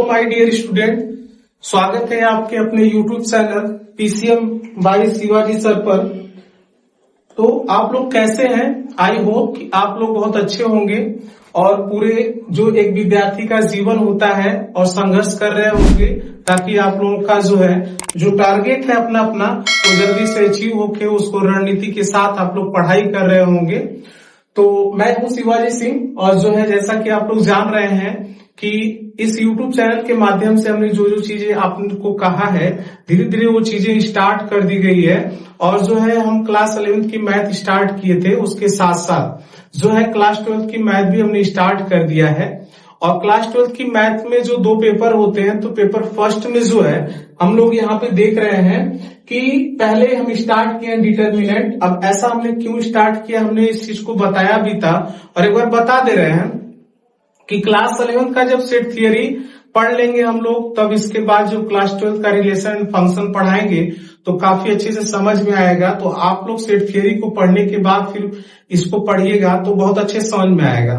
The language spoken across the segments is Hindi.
माय डियर स्टूडेंट, स्वागत है आपके अपने YouTube channel PCM by Shivaji sir पर। तो आप लोग कैसे हैं? आई होप कि आप लोग बहुत अच्छे होंगे और पूरे जो एक विद्यार्थी का जीवन होता है और संघर्ष कर रहे होंगे ताकि आप लोगों का जो टारगेट है अपना वो जल्दी से अचीव होके उसको रणनीति के साथ आप लोग पढ़ाई कर रहे होंगे। तो मैं हूं शिवाजी सिंह और जैसा कि आप लोग जान रहे हैं कि इस YouTube चैनल के माध्यम से हमने जो चीजें आपको कहा है धीरे धीरे वो चीजें स्टार्ट कर दी गई है। और हम क्लास 11th की मैथ स्टार्ट किए थे, उसके साथ साथ क्लास 12th की मैथ भी हमने स्टार्ट कर दिया है। और क्लास 12th की मैथ में जो 2 पेपर होते हैं, तो पेपर फर्स्ट में हम लोग यहाँ पे देख रहे हैं कि पहले हम स्टार्ट किए डिटर्मिनेंट। अब ऐसा हमने क्यों स्टार्ट किया, हमने इस चीज को बताया भी था और एक बार बता दे रहे हैं कि क्लास 11th का जब सेट थियरी पढ़ लेंगे हम लोग, तब इसके बाद जो क्लास 12th का रिलेशन फंक्शन पढ़ाएंगे तो काफी अच्छे से समझ में आएगा। तो आप लोग सेट थियरी को पढ़ने के बाद फिर इसको पढ़िएगा तो बहुत अच्छे समझ में आएगा।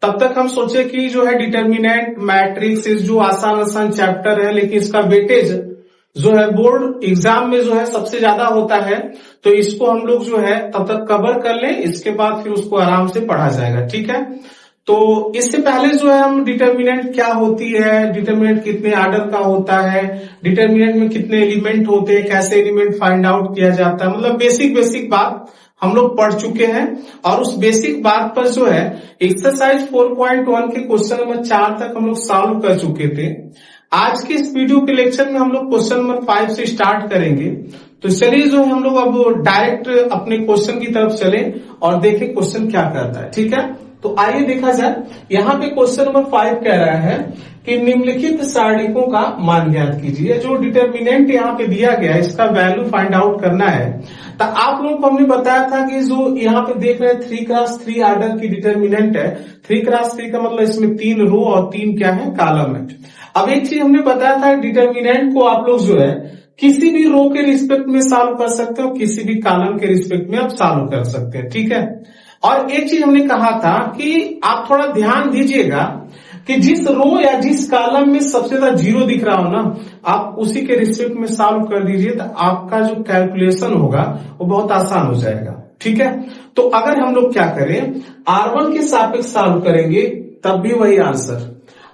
तब तक हम सोचे कि डिटर्मिनेंट मैट्रिक्स जो आसान चैप्टर है, लेकिन इसका वेटेज बोर्ड एग्जाम में सबसे ज्यादा होता है, तो इसको हम लोग तब तक कवर कर लें, इसके बाद फिर उसको आराम से पढ़ा जाएगा। ठीक है, तो इससे पहले हम डिटर्मिनेंट क्या होती है, डिटर्मिनेंट कितने आर्डर का होता है, डिटर्मिनेंट में कितने एलिमेंट होते हैं, कैसे एलिमेंट फाइंड आउट किया जाता है, मतलब बेसिक बात हम लोग पढ़ चुके हैं। और उस बेसिक बात पर एक्सरसाइज 4.1 के क्वेश्चन नंबर 4 तक हम लोग सॉल्व कर चुके थे। आज के इस वीडियो के लेक्चर में हम लोग क्वेश्चन नंबर 5 से स्टार्ट करेंगे। तो चलिए हम लोग अब डायरेक्ट अपने क्वेश्चन की तरफ चले और देखें क्वेश्चन क्या करता है। ठीक है, तो आइए देखा जाए। यहाँ पे क्वेश्चन नंबर 5 कह रहा है कि निम्नलिखित सारणिकों का मान ज्ञात कीजिए। जो डिटर्मिनेंट यहाँ पे दिया गया है इसका वैल्यू फाइंड आउट करना है। तो आप लोगों को हमने बताया था कि जो यहाँ पे देख रहे हैं 3x3 आर्डर की डिटर्मिनेंट है। 3x3 का मतलब इसमें 3 रो और 3 क्या है कॉलम है। अब एक चीज हमने बताया था, डिटर्मिनेंट को आप लोग किसी भी रो के रिस्पेक्ट में सॉल्व कर सकते हो, किसी भी कॉलम के रिस्पेक्ट में आप सॉल्व कर सकते हैं। ठीक है, और एक चीज हमने कहा था कि आप थोड़ा ध्यान दीजिएगा कि जिस रो या जिस कॉलम में सबसे ज्यादा 0 दिख रहा हो ना, आप उसी के रिस्पेक्ट में सॉल्व कर दीजिए, तो आपका जो कैलकुलेशन होगा वो बहुत आसान हो जाएगा। ठीक है, तो अगर हम लोग क्या करें, R1 के सापेक्ष सॉल्व करेंगे तब भी वही आंसर,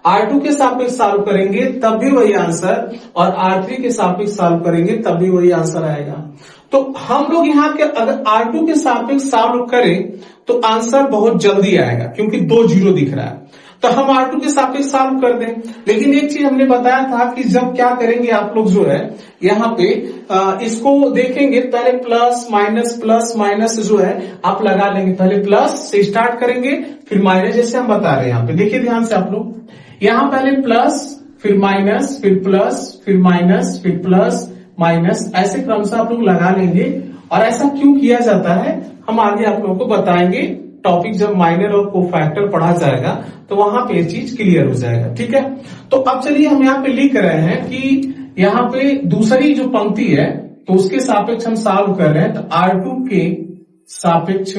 R2 के सापेक्ष सॉल्व करेंगे तब भी वही आंसर, और R3 के सापेक्ष सॉल्व करेंगे तब भी वही आंसर आएगा। तो हम लोग यहाँ के अगर R2 के सापेक्ष सॉल्व करें तो आंसर बहुत जल्दी आएगा, क्योंकि 2 0 दिख रहा है, तो हम R2 के सापेक्ष सॉल्व कर दें। लेकिन एक चीज हमने बताया था कि जब क्या करेंगे आप लोग यहाँ पे इसको देखेंगे, पहले प्लस माइनस आप लगा लेंगे। पहले प्लस से स्टार्ट करेंगे फिर माइनस, जैसे हम बता रहे हैं यहाँ पे। देखिए ध्यान से आप लोग, यहाँ पहले प्लस फिर माइनस फिर प्लस फिर माइनस फिर प्लस माइनस, ऐसे क्रम से आप लोग लगा लेंगे। और ऐसा क्यों किया जाता है हम आगे आप लोगों को बताएंगे। टॉपिक जब माइनर और कोफैक्टर पढ़ा जाएगा तो वहां पे ये चीज क्लियर हो जाएगा। ठीक है, तो अब चलिए हम यहाँ पे लिख रहे हैं कि यहाँ पे दूसरी जो पंक्ति है तो उसके सापेक्ष हम सॉल्व कर रहे हैं। तो R2 के सापेक्ष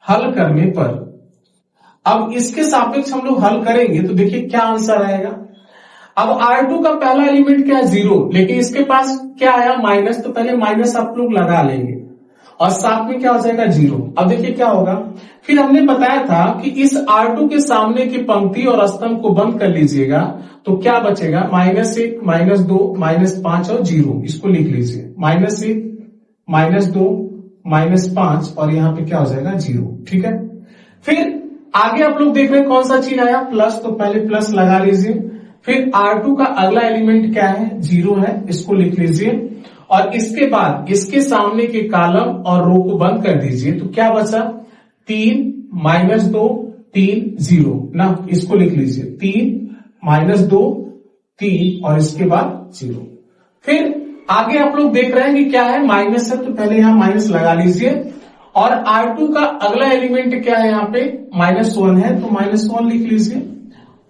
हल करने पर, अब इसके सापेक्ष हम लोग हल करेंगे तो देखिए क्या आंसर आएगा। अब R2 का पहला एलिमेंट क्या है 0, लेकिन इसके पास क्या आया माइनस, तो पहले माइनस आप लोग लगा लेंगे और साथ में क्या हो जाएगा 0। अब देखिए क्या होगा, फिर हमने बताया था कि इस R2 के सामने की पंक्ति और स्तंभ को बंद कर लीजिएगा तो क्या बचेगा, -1 -2 -5 और 0। इसको लिख लीजिए, -1 -2 -5 और यहाँ पे क्या हो जाएगा 0। ठीक है, फिर आगे आप लोग देख रहे हैं कौन सा चीज आया, प्लस, तो पहले प्लस लगा लीजिए। फिर R2 का अगला एलिमेंट क्या है 0 है, इसको लिख लीजिए। और इसके बाद इसके सामने के कॉलम और रो को बंद कर दीजिए, तो क्या बचा 3 -2 3 0 ना, इसको लिख लीजिए 3 -2 3 और इसके बाद 0। फिर आगे आप लोग देख रहे हैं कि क्या है माइनस है, तो पहले यहां माइनस लगा लीजिए। और R2 का अगला एलिमेंट क्या है यहाँ पे -1 है, तो -1 लिख लीजिए।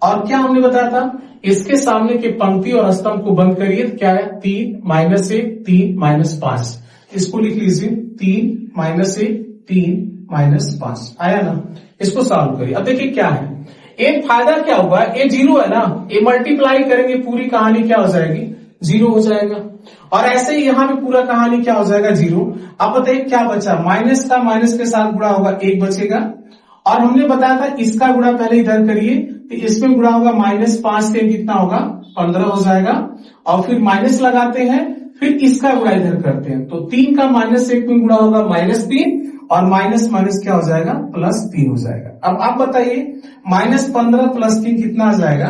और क्या हमने बताया था, इसके सामने के पंक्ति और स्तंभ को बंद करिए, क्या है 3 -1 3 -5, इसको लिख लीजिए 3 -1 3 -5 आया ना। इसको सॉल्व करिए। अब देखिए क्या है, एक फायदा क्या हुआ, ये जीरो है ना, ये मल्टीप्लाई करेंगे पूरी कहानी क्या हो जाएगी, जीरो हो जाएगा। और ऐसे ही यहाँ पे पूरा कहानी क्या हो जाएगा, जीरो। अब बताइए क्या बचा, माइनस का माइनस के साथ गुणा होगा, एक बचेगा। और हमने बताया था इसका गुणा पहले इधर करिए, तो इसमें गुणा होगा -5 से कितना होगा, 15 हो जाएगा। और फिर माइनस लगाते हैं, फिर इसका गुणा इधर करते हैं, तो 3 का -1 में गुणा होगा -3, और माइनस माइनस क्या हो जाएगा, +3 हो जाएगा। अब आप बताइए -15 + 3 कितना आ जाएगा,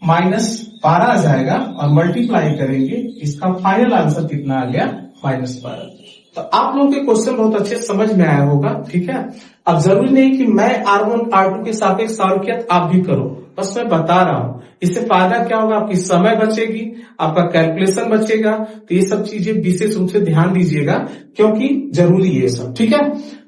-12 आ जाएगा। और मल्टीप्लाई करेंगे, इसका फाइनल आंसर कितना आ गया, -12। तो आप लोगों के क्वेश्चन बहुत अच्छे समझ में आया होगा, ठीक है। अब जरूरी नहीं कि मैं R1 R2 के सापेक्ष सॉल्व किया तो आप भी करो, बस मैं बता रहा हूं। इससे फायदा क्या होगा, आपकी समय बचेगी, आपका कैलकुलेशन बचेगा। तो ये सब चीजें विशेष रूप से ध्यान दीजिएगा, क्योंकि जरूरी है ये सब, ठीक है।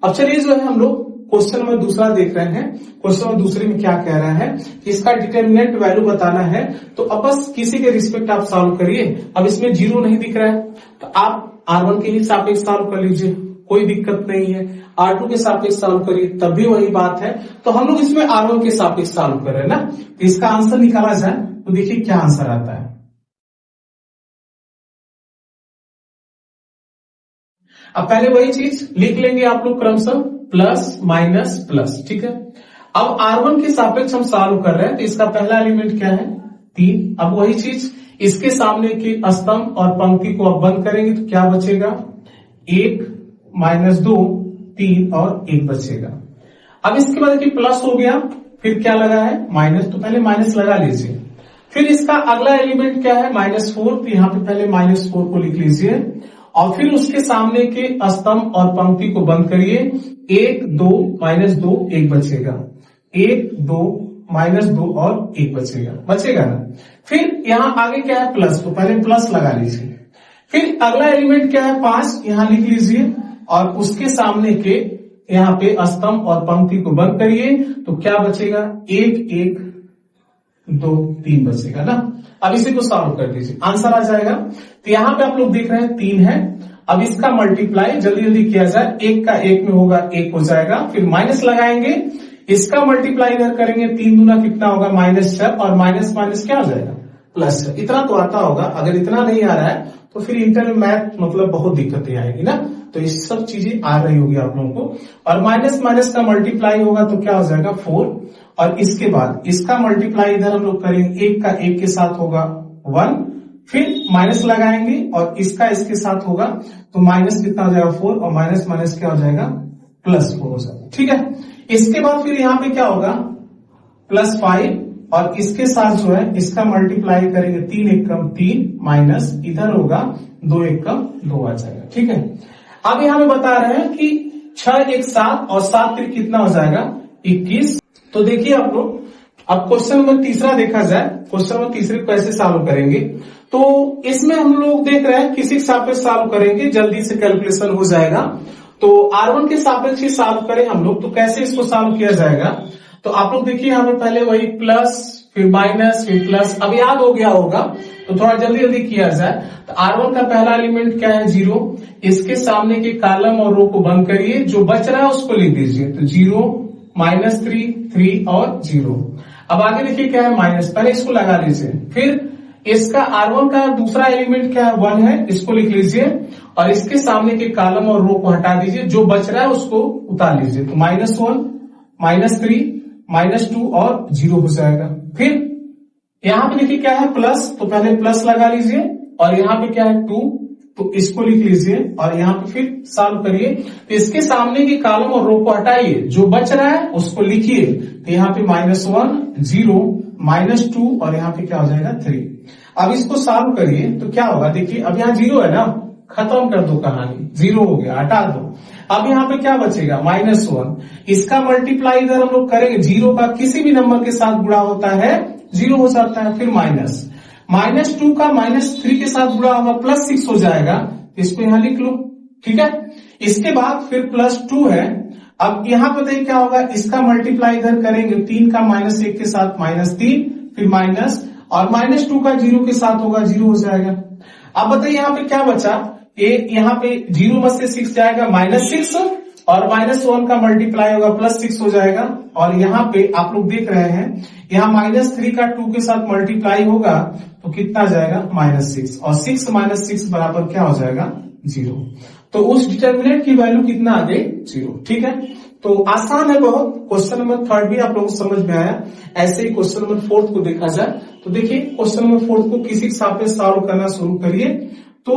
अब चलिए जो है हम लोग क्वेश्चन नंबर दूसरा देख रहे हैं। क्वेश्चन नंबर दूसरे में क्या कह रहा है कि इसका डिटरमिनेंट वैल्यू बताना है। तो अब बस किसी के रिस्पेक्ट आप सॉल्व करिए। अब इसमें जीरो नहीं दिख रहा है, तो आप R1 के ही सापेक्ष सॉल्व कर लीजिए, कोई दिक्कत नहीं है। R2 के सापेक्ष सॉल्व करिए, तब भी वही बात है। तो हम लोग इसमें R1 के सापेक्ष सॉल्व कर रहे हैं ना, तो इसका आंसर निकाला जाए तो देखिए क्या आंसर आता है। अब पहले वही चीज लिख लेंगे आप लोग क्रमशः, प्लस माइनस प्लस, ठीक है। अब R1 के सापेक्ष हम सॉल्व कर रहे हैं, तो इसका पहला एलिमेंट क्या है, 3। अब वही चीज इसके सामने की स्तंभ और पंक्ति को अब बंद करेंगे, तो क्या बचेगा, 1 -2 3 और 1 बचेगा। अब इसके बाद कि प्लस हो गया, फिर क्या लगा है, माइनस, तो पहले माइनस लगा लीजिए। फिर इसका अगला एलिमेंट क्या है, -4, तो यहाँ पे पहले -4 को लिख लीजिए। और फिर उसके सामने के स्तंभ और पंक्ति को बंद करिए, 1 2 -2 1 बचेगा, 1 2 -2 और 1 बचेगा ना। फिर यहाँ आगे क्या है, प्लस, तो पहले प्लस लगा लीजिए। फिर अगला एलिमेंट क्या है, 5, यहां लिख लीजिए। और उसके सामने के यहाँ पे स्तंभ और पंक्ति को बंद करिए, तो क्या बचेगा, 1 1 2 3 बचेगा ना। अब इसी को सॉल्व कर दीजिए, आंसर आ जाएगा। तो यहाँ पे आप लोग देख रहे हैं 3 है। अब इसका मल्टीप्लाई जल्दी जल्दी किया जाए, 1 का 1 में होगा, 1 हो जाएगा। फिर माइनस लगाएंगे, इसका मल्टीप्लाई इधर करेंगे, 3 दूना कितना होगा, -6, और माइनस माइनस क्या हो जाएगा, प्लस। इतना तो आता होगा, अगर इतना नहीं आ रहा है तो फिर इंटर में मैथ मतलब बहुत दिक्कतें आएगी ना। तो ये सब चीजें आ रही होगी आप लोगों को। और माइनस माइनस का मल्टीप्लाई होगा तो क्या हो जाएगा, 4। और इसके बाद इसका मल्टीप्लाई इधर हम लोग करेंगे, 1 का 1 के साथ होगा 1, फिर माइनस लगाएंगे और इसका इसके साथ होगा, तो माइनस कितना हो जाएगा, 4, और माइनस माइनस क्या हो जाएगा, +4 हो जाएगा, ठीक है। इसके बाद फिर यहाँ पे क्या होगा, +5, और इसके साथ जो है इसका मल्टीप्लाई करेंगे, 3 एकम 3, माइनस इधर होगा 2 एकम 2 आ जाएगा, ठीक है। अब यहाँ पे बता रहे हैं कि 6 1 7 और 7 3 कितना हो जाएगा, 21। तो देखिए आप लोग, अब क्वेश्चन नंबर तीसरा देखा जाए, क्वेश्चन नंबर तीसरे को कैसे सॉल्व करेंगे। तो इसमें हम लोग देख रहे हैं किसी के सापेक्ष सॉल्व करेंगे, जल्दी से कैलकुलेशन हो जाएगा। तो R1 के सापेक्ष ही सॉल्व करें हम लोग, तो कैसे इसको सॉल्व किया जाएगा। तो आप लोग देखिए यहाँ पे पहले वही प्लस, फिर माइनस, फिर प्लस। अब याद हो गया होगा, तो थोड़ा जल्दी जल्दी किया जाए। तो R1 का पहला एलिमेंट क्या है, 0। इसके सामने के कॉलम और रो को बंद करिए, जो बच रहा है उसको लिख दीजिए। तो 0 -3 3 और 0। अब आगे देखिए क्या है, माइनस, पहले इसको लगा लीजिए। फिर इसका R1 का दूसरा एलिमेंट क्या है, 1 है, इसको लिख लीजिए। और इसके सामने के कॉलम और रो को हटा दीजिए, जो बच रहा है उसको उतार लीजिए। तो -1 -3 -2 और 0 हो जाएगा। फिर यहाँ पे देखिए क्या है, प्लस, तो पहले प्लस लगा लीजिए। और यहाँ पे क्या है, 2, तो इसको लिख लीजिए। और यहाँ पे फिर सॉल्व करिए, तो इसके सामने के कॉलम और रो को हटाइए, जो बच रहा है उसको लिखिए। तो यहाँ पे -1 0 -2 और यहाँ पे क्या हो जाएगा, 3। अब इसको सॉल्व करिए तो क्या होगा, देखिए अब यहाँ 0 है ना, खत्म कर दो कहानी, 0 हो गया, हटा दो। अब यहाँ पे क्या बचेगा, -1। इसका मल्टीप्लाई इधर हम लोग करेंगे, 0 का किसी भी नंबर के साथ गुणा होता है 0 हो जाता है। फिर -2 का -3 के साथ गुणा होगा, +6 हो जाएगा। इसको यहाँ लिख लो, ठीक है। इसके बाद फिर +2 है। अब यहाँ बताइए क्या होगा, इसका मल्टीप्लाई इधर करेंगे, 3 का -1 के साथ -3, फिर माइनस, और -2 का 0 के साथ होगा, 0 हो जाएगा। अब बताइए यहाँ पे क्या बचा, यहाँ पे 0 में से 6 जाएगा, -6, और -1 का मल्टीप्लाई होगा +6 हो जाएगा। और यहाँ पे आप लोग देख रहे हैं यहाँ -3 का 2 के साथ मल्टीप्लाई होगा तो कितना आ जाएगा -6, और 6 - 6 बराबर क्या हो जाएगा 0। तो उस डिटर्मिनेंट की वैल्यू कितना आ गई 0। ठीक है, तो आसान है बहुत। क्वेश्चन नंबर 3 भी आप लोगों को समझ में आया। ऐसे ही क्वेश्चन नंबर 4 को देखा जाए तो देखिए क्वेश्चन नंबर 4 को किसी के सापेक्ष सॉल्व करना शुरू करिए तो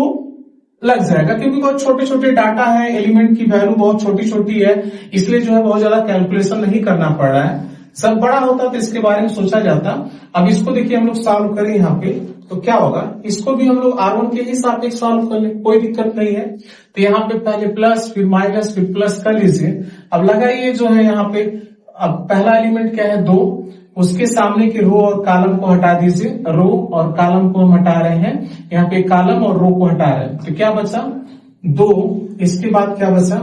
लग जाएगा, क्योंकि बहुत छोटे छोटे डाटा है, एलिमेंट की वैल्यू बहुत छोटी छोटी है, इसलिए जो है बहुत ज्यादा कैलकुलेशन नहीं करना पड़ रहा है। सब बड़ा होता तो इसके बारे में सोचा जाता। अब इसको देखिए हम लोग सॉल्व करें यहाँ पे तो क्या होगा, इसको भी हम लोग R1 के ही सापेक्ष सॉल्व कर ले, कोई दिक्कत नहीं है। तो यहाँ पे पहले प्लस फिर माइनस फिर प्लस कर लीजिए। अब लगाइए जो है यहाँ पे, अब पहला एलिमेंट क्या है 2, उसके सामने के रो और कॉलम को हटा दीजिए। रो और कॉलम को हम हटा रहे हैं, यहाँ पे कॉलम और रो को हटा रहे हैं तो क्या बचा 2। इसके बाद क्या बचा,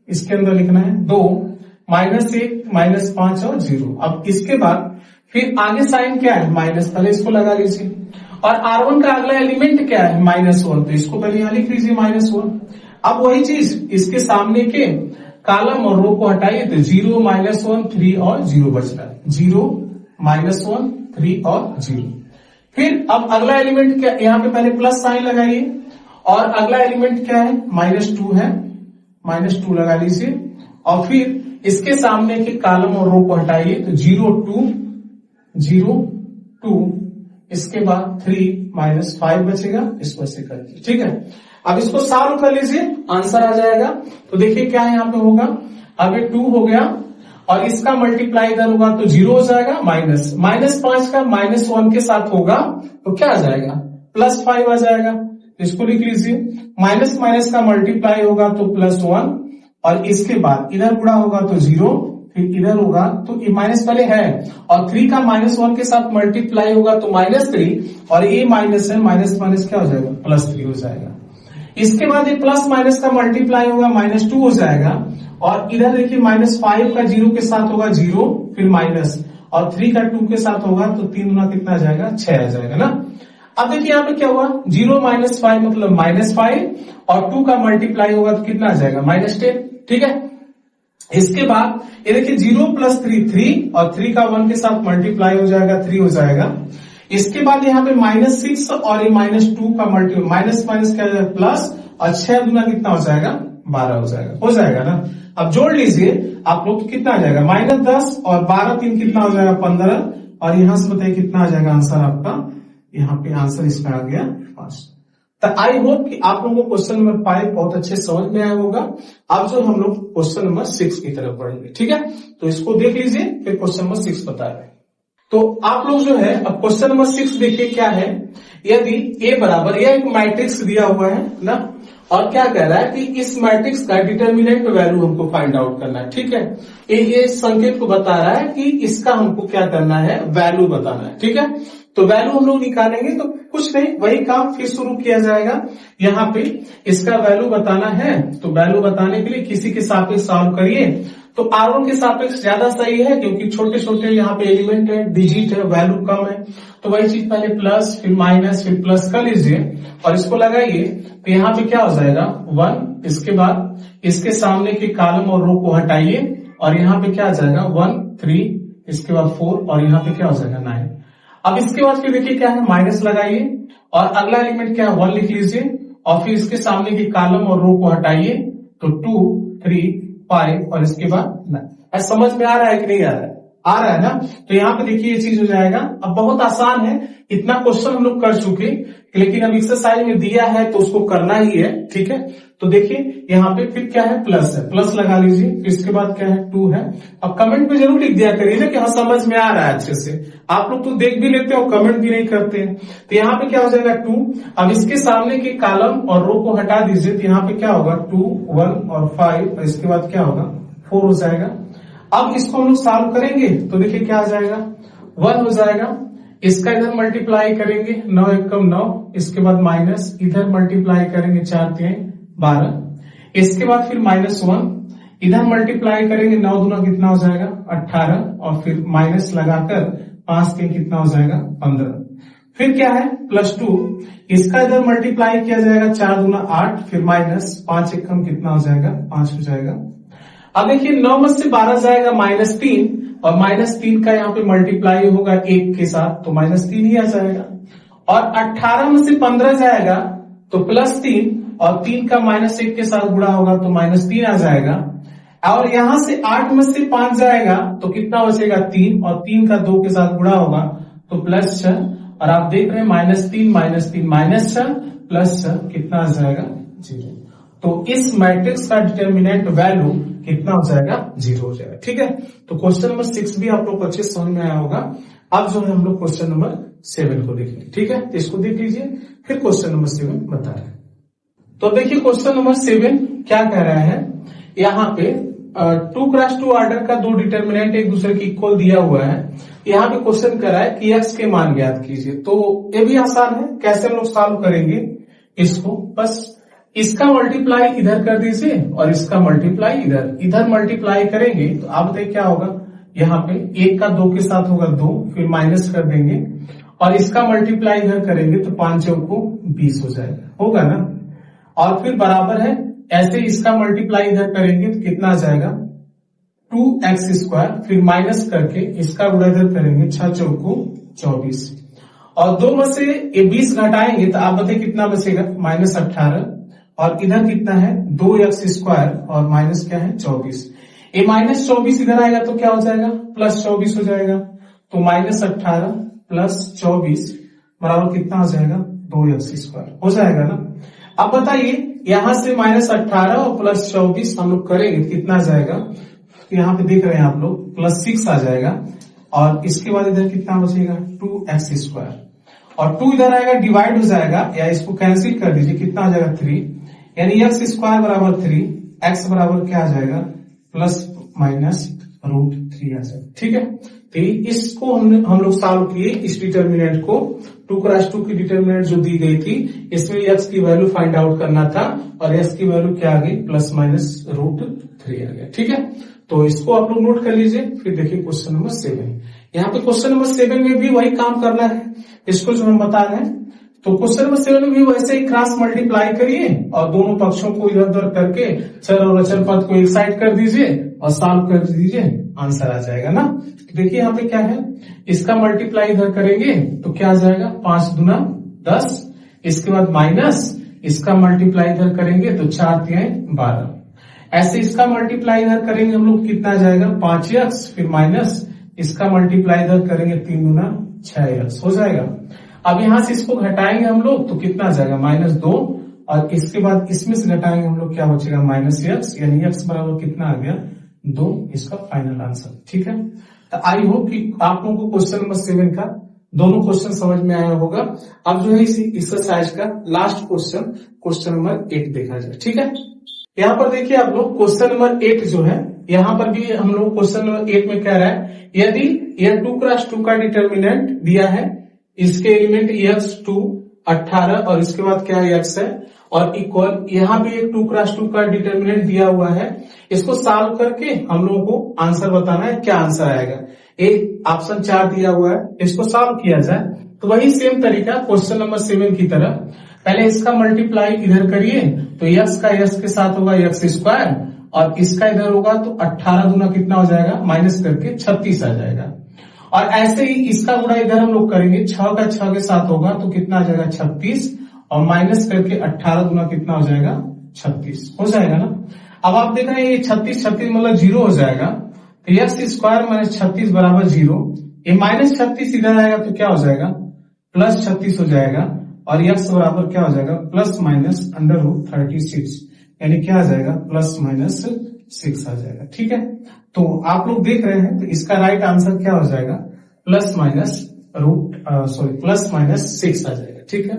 इसके अंदर लिखना है 2 -1 -5 और 0। अब इसके बाद फिर आगे साइन क्या है माइनस, पहले इसको लगा लीजिए। और R1 का अगला एलिमेंट क्या है -1, तो इसको पहले यहां लिख लीजिए -1। अब वही चीज इसके सामने के कॉलम और रो को हटाइए तो 0 -1 3 और 0 बच रहा है। 0 -1 3 और 0। फिर अब अगला एलिमेंट क्या, यहाँ पे पहले प्लस साइन लगाइए। और अगला एलिमेंट क्या है -2 है, -2 लगा लीजिए। और फिर इसके सामने के कॉलम और रो को हटाइए तो 0 2 इसके बाद 3 -5 बचेगा, इसको ऐसे करके। ठीक है, अब इसको सॉल्व कर लीजिए, आंसर आ जाएगा। तो देखिए क्या यहाँ पे होगा, अब ये 2 हो गया और इसका मल्टीप्लाई इधर होगा तो 0 हो जाएगा। -5 का -1 के साथ होगा तो क्या आ जाएगा +5 आ जाएगा। इसको लिख लीजिए। माइनस का मल्टीप्लाई होगा तो +1 और इसके बाद इधर गुणा होगा तो 0, फिर इधर होगा तो ये माइनस पहले है और 3 का -1 के साथ मल्टीप्लाई होगा तो -3 और ये माइनस है, माइनस क्या हो जाएगा +3 हो जाएगा। इसके बाद ये प्लस माइनस का मल्टीप्लाई होगा -2 हो जाएगा। और इधर देखिए -5 का 0 के साथ होगा 0, फिर माइनस, और 3 का 2 के साथ होगा तो 3 गुना कितना आ जाएगा 6 आ जाएगा ना। अब देखिए यहाँ पे क्या हुआ 0 - 5 मतलब -5 और 2 का मल्टीप्लाई होगा तो कितना आ जाएगा -10। ठीक है, इसके बाद ये देखिए 0 + 3 और 3 का 1 के साथ मल्टीप्लाई हो जाएगा 3 हो जाएगा। इसके बाद यहाँ पे -6 और ये -2 का मल्टीप्लाई माइनस क्या हो जाएगा प्लस, और 6 गुना कितना हो जाएगा 12 हो जाएगा ना। अब जोड़ लीजिए आप लोग तो कितना आ जाएगा -10 और 12 3 कितना हो जाएगा 15। और यहां से बताइए कितना आ जाएगा आंसर आपका, यहाँ पे आंसर इसका आ गया 5। तो आई होप कि आप लोगों को क्वेश्चन नंबर 5 बहुत अच्छे समझ में आया होगा। अब जो हम लोग क्वेश्चन नंबर 6 की तरफ बढ़ेंगे। ठीक है, तो इसको देख लीजिए फिर क्वेश्चन नंबर 6 बता रहे हैं। तो आप लोग जो है अब क्वेश्चन नंबर 6 देखिए क्या है। यदि A बराबर, यह एक मैट्रिक्स दिया हुआ है ना, और क्या कह रहा है कि इस मैट्रिक्स का डिटर्मिनेंट वैल्यू हमको फाइंड आउट करना है। ठीक है, ये संकेत को बता रहा है कि इसका हमको क्या करना है वैल्यू बताना है। ठीक है, तो वैल्यू हम लोग निकालेंगे तो कुछ नहीं, वही काम फिर शुरू किया जाएगा। यहाँ पे इसका वैल्यू बताना है तो वैल्यू बताने के लिए किसी के सापेक्ष सॉल्व करिए। तो R1 के सापेक्ष ज्यादा सही है क्योंकि छोटे छोटे यहाँ पे एलिमेंट है, डिजिट है, वैल्यू कम है। तो वही चीज पहले प्लस फिर माइनस फिर प्लस कर लीजिए और इसको लगाइए तो यहाँ पे क्या हो जाएगा 1। इसके बाद इसके सामने के कॉलम और रो को हटाइए और यहाँ पे क्या आ जाएगा 1 3, इसके बाद 4 और यहाँ पे क्या हो जाएगा 9। अब इसके बाद फिर देखिए क्या है माइनस लगाइए और अगला एलिमेंट क्या है 1 लिख लीजिए और फिर इसके सामने के कॉलम और रो को हटाइए तो 2 3 5 और इसके बाद 9। समझ में आ रहा है कि नहीं आ रहा है? आ रहा है ना। तो यहाँ पे देखिए ये चीज हो जाएगा। अब बहुत आसान है, इतना क्वेश्चन हम लोग कर चुके, लेकिन अब एक्सरसाइज में दिया है तो उसको करना ही है। ठीक है, तो देखिए यहाँ पे फिर क्या है प्लस है, प्लस लगा लीजिए। इसके बाद क्या है 2 है। अब कमेंट में जरूर लिख दिया करिए ना कि हाँ समझ में आ रहा है अच्छे से। आप लोग तो देख भी लेते हो कमेंट भी नहीं करते हैं। तो यहाँ पे क्या हो जाएगा 2। अब इसके सामने के कॉलम और रो को हटा दीजिए तो यहाँ पे क्या होगा 2 1 और 5 और इसके बाद क्या होगा 4 हो जाएगा। अब इसको हम लोग सॉल्व करेंगे तो देखिए क्या आ जाएगा 1 हो जाएगा। इसका इधर मल्टीप्लाई करेंगे 9 1 9, इसके बाद माइनस इधर मल्टीप्लाई करेंगे 4 3 12, इसके बाद फिर -1 इधर मल्टीप्लाई करेंगे 9 दूना कितना हो जाएगा 18 और फिर माइनस लगाकर 5 3 कितना हो जाएगा 15। फिर क्या है +2, इसका इधर मल्टीप्लाई किया जाएगा 4 दूना 8, फिर माइनस 5 1 कितना हो जाएगा 5 हो जाएगा। अब देखिए 9 में से 12 जाएगा -3 और -3 का यहाँ पे मल्टीप्लाई होगा 1 के साथ तो -3 ही आ जाएगा। और 18 में से 15 जाएगा तो +3 और 3 का -1 के साथ गुणा होगा तो -3 आ जाएगा। और यहां से 8 में से 5 जाएगा तो कितना बचेगा 3 और 3 का 2 के साथ गुणा होगा तो +6 और आप देख रहे हैं -3 -3 -6 +6 कितना आ जाएगा 0। तो इस मैट्रिक्स का डिटर्मिनेंट वैल्यू कितना हो जाएगा 0 हो जाएगा। ठीक है, तो क्वेश्चन नंबर 6 भी आप लोग को अच्छे समझ में आया होगा। अब जो है हम लोग क्वेश्चन नंबर 7 को देखेंगे। ठीक है, तो इसको देख लीजिए फिर क्वेश्चन नंबर 7 बता रहे हैं। तो देखिए क्वेश्चन नंबर 7 क्या कह रहा है, यहाँ पे 2x2 ऑर्डर का 2 डिटर्मिनेंट एक दूसरे के इक्वल दिया हुआ है। यहाँ पे क्वेश्चन कर रहा है कि x के मान ज्ञात कीजिए। तो ये भी आसान है, कैसे हम लोग सॉल्व करेंगे इसको, बस इसका मल्टीप्लाई इधर कर दीजिए और इसका मल्टीप्लाई इधर मल्टीप्लाई करेंगे तो आप बताइए क्या होगा। यहाँ पे 1 का 2 के साथ होगा 2, फिर माइनस कर देंगे और इसका मल्टीप्लाई इधर करेंगे तो 5 चौक को 20 हो जाएगा, होगा ना। और फिर बराबर है ऐसे इसका मल्टीप्लाई इधर करेंगे तो कितना आ जाएगा 2x², फिर माइनस करके इसका गुणा इधर करेंगे 6 चौक को 24 और 2 में से ये 20 घटाएंगे तो आप बताइए कितना बचेगा -18 और इधर कितना है 2x² और माइनस क्या है 24। ये -24 इधर आएगा तो क्या हो जाएगा +24 हो जाएगा। तो -18 + 24 बराबर कितना हो जाएगा 2x² हो जाएगा ना। अब बताइए यहां से -18 और +24 हम लोग करेंगे कितना आ जाएगा, तो यहाँ पे देख रहे हैं आप लोग +6 आ जाएगा और इसके बाद इधर कितना बचेगा 2x² और 2 इधर आएगा डिवाइड हो जाएगा या इसको कैंसिल कर दीजिए कितना आ जाएगा 3, यानी x² बराबर 3, x बराबर क्या आ जाएगा ±√3 आ जाएगा। ठीक है, तो इसको हम लोग सॉल्व किए इस डिटर्मिनेंट को। 2x2 की डिटर्मिनेंट जो दी गई थी इसमें x की वैल्यू फाइंड आउट करना था और x की वैल्यू क्या आ गई ±√3 आ गया। ठीक है, तो इसको आप लोग नोट कर लीजिए। फिर देखिए क्वेश्चन नंबर 7, यहाँ पे क्वेश्चन नंबर 7 में भी वही काम करना है इसको जो हम बता रहे हैं। तो क्वेश्चन नंबर 7 में भी वैसे ही क्रॉस मल्टीप्लाई करिए और दोनों पक्षों को इधर उधर करके चर और अचर पद को एक साइड कर दीजिए और सॉल्व कर दीजिए, आंसर आ जाएगा ना। देखिए यहाँ पे क्या है, इसका मल्टीप्लाई इधर करेंगे तो क्या आ जाएगा 5 दूना 10, इसके बाद माइनस इसका मल्टीप्लाई इधर करेंगे तो 4 × 12, ऐसे इसका मल्टीप्लाई इधर करेंगे हम लोग कितना आ जाएगा 5x, फिर माइनस इसका मल्टीप्लाई इधर करेंगे 3 दूना 6x हो जाएगा। अब यहां से इसको घटाएंगे हम लोग तो कितना आ जाएगा -2 और इसके बाद इसमें से घटाएंगे हम लोग क्या बचेगा -x, यानी x बराबर कितना आ गया 2, इसका फाइनल आंसर। ठीक है, तो आई होप कि आप लोगों को क्वेश्चन नंबर 7 का दोनों क्वेश्चन समझ में आया होगा। अब जो है इसी एक्सरसाइज का लास्ट क्वेश्चन नंबर 8 देखा जाए। ठीक है, यहाँ पर देखिए आप लोग क्वेश्चन नंबर 8 जो है यहाँ पर भी हम लोग क्वेश्चन नंबर 8 में कह रहा है यदि यह 2x2 का डिटर्मिनेंट दिया है, इसके एलिमेंट x2 18 और इसके बाद क्या है x है और इक्वल, यहाँ भी एक 2x2 का डिटर्मिनेंट दिया हुआ है, इसको सॉल्व करके हम लोगों को आंसर बताना है, क्या आंसर आएगा। एक ऑप्शन 4 दिया हुआ है, इसको सॉल्व किया जाए तो वही सेम तरीका क्वेश्चन नंबर 7 की तरह, पहले इसका मल्टीप्लाई इधर करिए तो x का x के साथ होगा x² और इसका इधर होगा तो 18 दूना कितना हो जाएगा माइनस करके 36 आ जाएगा। और ऐसे ही इसका गुणा इधर हम लोग करेंगे 6 का 6 के साथ होगा तो कितना आ जाएगा 36 और माइनस करके 18 दूना कितना हो जाएगा 36 हो जाएगा ना। अब आप देख रहे हैं ये 36 मतलब 0 हो जाएगा तो x² - 36 बराबर 0, ये -36 इधर आएगा तो क्या हो जाएगा +36 हो जाएगा और x बराबर क्या हो जाएगा ±√36, यानी क्या आ जाएगा ±6 आ जाएगा। ठीक है, तो आप लोग देख रहे हैं तो इसका राइट आंसर क्या हो जाएगा +6 आ जाएगा। ठीक है,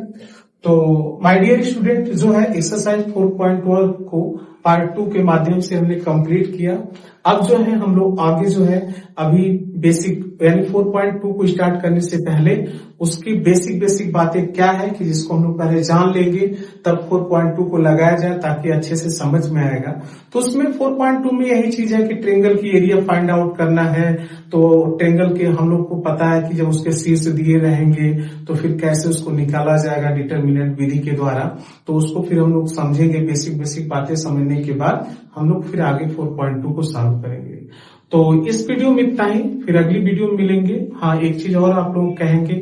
तो माय डियर स्टूडेंट जो है एक्सरसाइज 4.1 को पार्ट 2 के माध्यम से हमने कंप्लीट किया। अब जो है हम लोग आगे जो है अभी बेसिक यानी 4.2 को स्टार्ट करने से पहले उसकी बेसिक बातें क्या है कि जिसको हम लोग पहले जान लेंगे तब 4.2 को लगाया जाए ताकि अच्छे से समझ में आएगा। तो उसमें 4.2 में यही चीज है कि ट्रेंगल की एरिया फाइंड आउट करना है। तो ट्रेंगल के हम लोग को पता है कि जब उसके शीर्ष दिए रहेंगे तो फिर कैसे उसको निकाला जाएगा डिटर्मिनेंट विधि के द्वारा। तो उसको फिर हम लोग समझेंगे, बेसिक बातें समझने के बाद हम लोग फिर आगे 4.2 को सॉल्व करेंगे। तो इस वीडियो में इतना ही, फिर अगली वीडियो में मिलेंगे। हाँ, एक चीज और आप लोग कहेंगे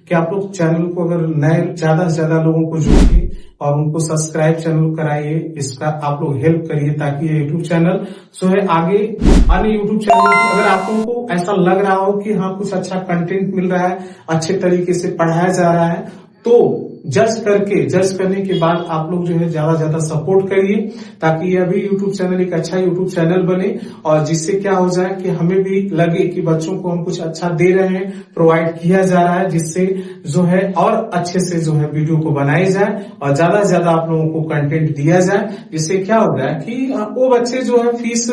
कि आप लोग चैनल को अगर नए ज्यादा से ज्यादा लोगों को जोड़िए और उनको सब्सक्राइब चैनल कराइए, इसका आप लोग हेल्प करिए ताकि ये यूट्यूब चैनल जो है आगे अन्य यूट्यूब चैनल अगर आप लोगों को ऐसा लग रहा हो कि हाँ कुछ अच्छा कंटेंट मिल रहा है, अच्छे तरीके से पढ़ाया जा रहा है, तो जज करने के बाद आप लोग जो है ज्यादा सपोर्ट करिए ताकि ये अभी यूट्यूब चैनल एक अच्छा यूट्यूब चैनल बने और जिससे क्या हो जाए कि हमें भी लगे कि बच्चों को हम कुछ अच्छा दे रहे हैं, प्रोवाइड किया जा रहा है, जिससे जो है और अच्छे से जो है वीडियो को बनाई जाए और ज्यादा से ज्यादा आप लोगों को कंटेंट दिया जाए, जिससे क्या हो जाए कि वो बच्चे जो है फीस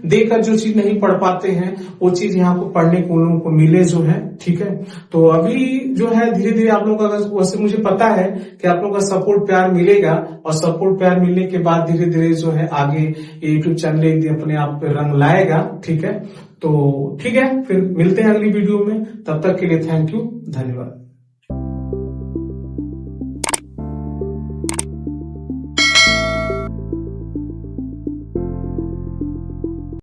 देकर जो चीज नहीं पढ़ पाते हैं वो चीज यहाँ को पढ़ने को उन लोगों को मिले जो है। ठीक है, तो अभी जो है धीरे धीरे आप लोगों का, वैसे मुझे पता है कि आप लोगों का सपोर्ट प्यार मिलेगा और सपोर्ट प्यार मिलने के बाद धीरे धीरे जो है आगे यूट्यूब चैनल अपने आप पे रंग लाएगा। ठीक है, तो ठीक है, फिर मिलते हैं अगली वीडियो में। तब तक के लिए थैंक यू, धन्यवाद।